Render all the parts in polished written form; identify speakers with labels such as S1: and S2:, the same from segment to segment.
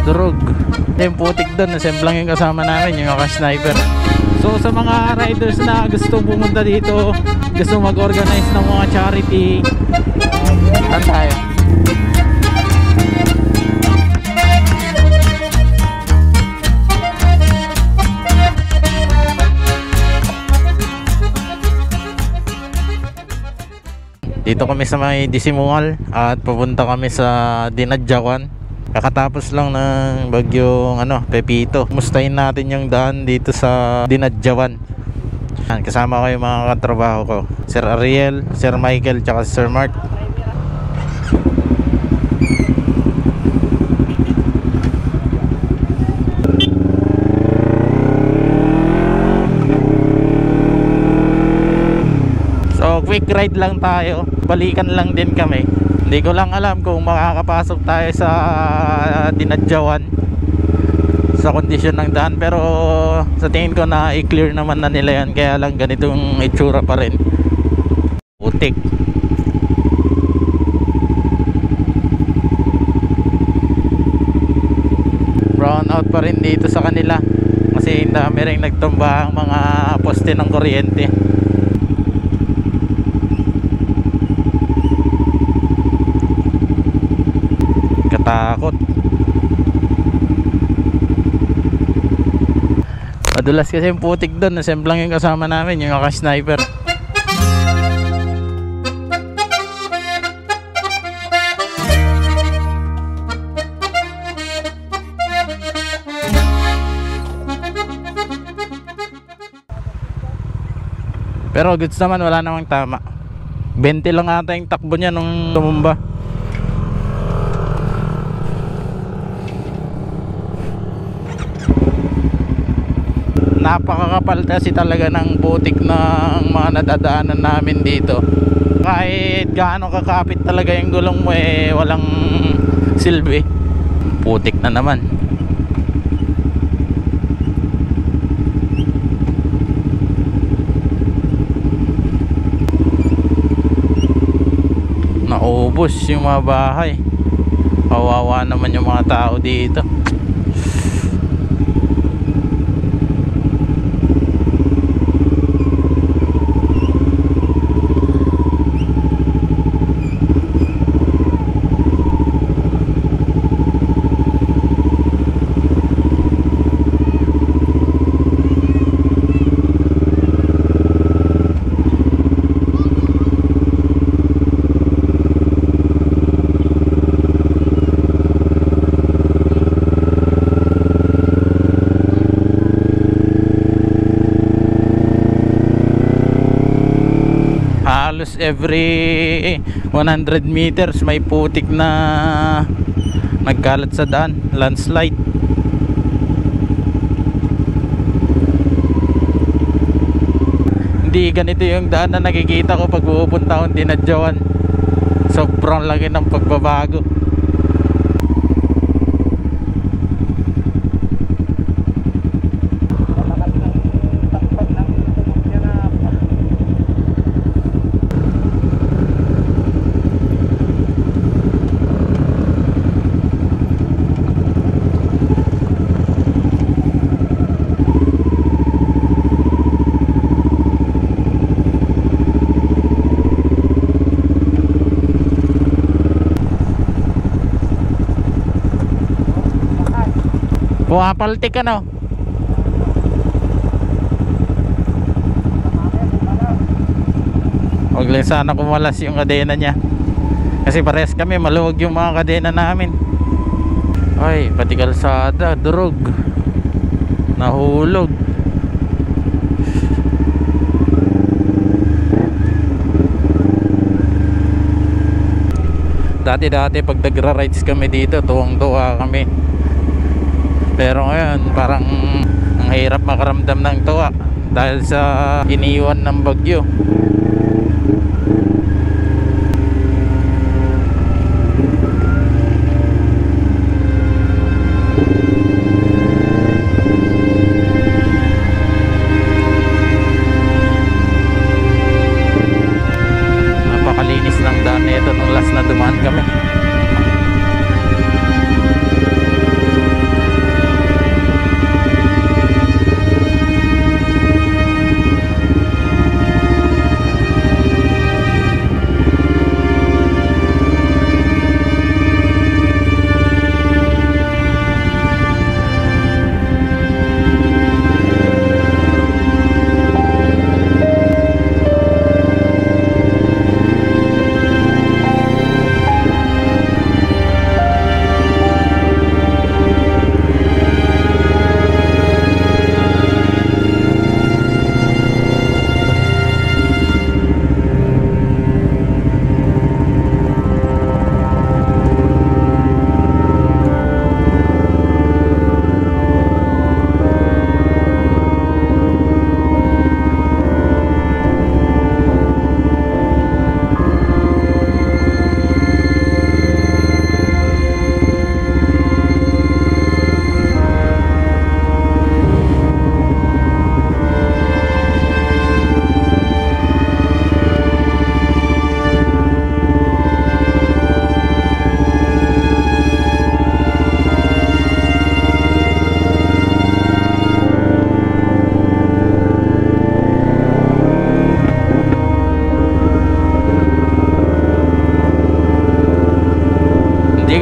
S1: durog. Yung putik doon, nasemblang yung kasama namin, yung sniper. So sa mga riders na gusto pumunta dito, gusto mag-organize ng mga charity, saan tayo? Dito kami sa may Disimual at pupunta kami sa Dinadjawan. Kakatapos lang ng bagyong Pepito. Mustahin natin yung daan dito sa Dinadjawan. Kasama ko yung mga katrabaho ko, Sir Ariel, Sir Michael, tsaka Sir Mark. So quick ride lang tayo, balikan lang din kami. Hindi ko lang alam kung makakapasok tayo sa Dinadjawan sa kondisyon ng daan, pero sa tingin ko na i-clear naman na nila yan, kaya lang ganitong itsura pa rin, putik. Brown out pa rin dito sa kanila kasi dami rin nagtumba ang mga poste ng kuryente. Katakot. Madulas kasi yung putik doon, nasemblang yung kasama namin, yung sniper. Pero goods naman, wala namang tama. 20 lang ata yung takbo niya nung tumumba. Napakakapal kasi talaga ng putik ng mga nadadaanan namin dito. Kahit gaano kakapit talaga yung gulong mo, walang silbi. Putik na naman. Naubos yung mga bahay. Kawawa naman yung mga tao dito. Halos every 100 meters may putik na nagkalat sa daan, landslide. Hindi ganito yung daan na nakikita ko pag pupunta akong Dinadjawan. Sobrang laki ng pagbabago. Pumapaltik ka, no? Huwag lang sana kumalas yung kadena niya, kasi parehas kami, maluwag yung mga kadena namin. Ay, pati kalsada durog, nahulog. Dati pag nagra-rides kami dito, tuwang-tuwa kami. Pero ngayon parang ang hirap makaramdam ng tuwa dahil sa iniwan ng bagyo. Napakalinis ng daan nito nung last na dumaan kami.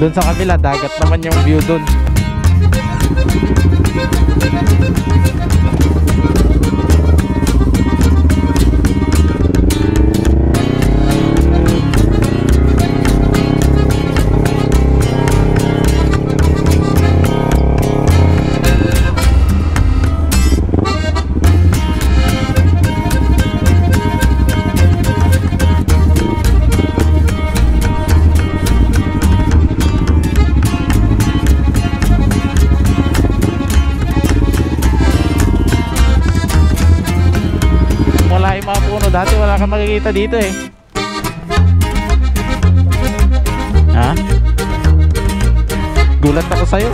S1: Doon sa kabila, dagat naman yung view doon. Mga puno dati wala kang makikita dito eh. Ha? Gulat ako sa'yo.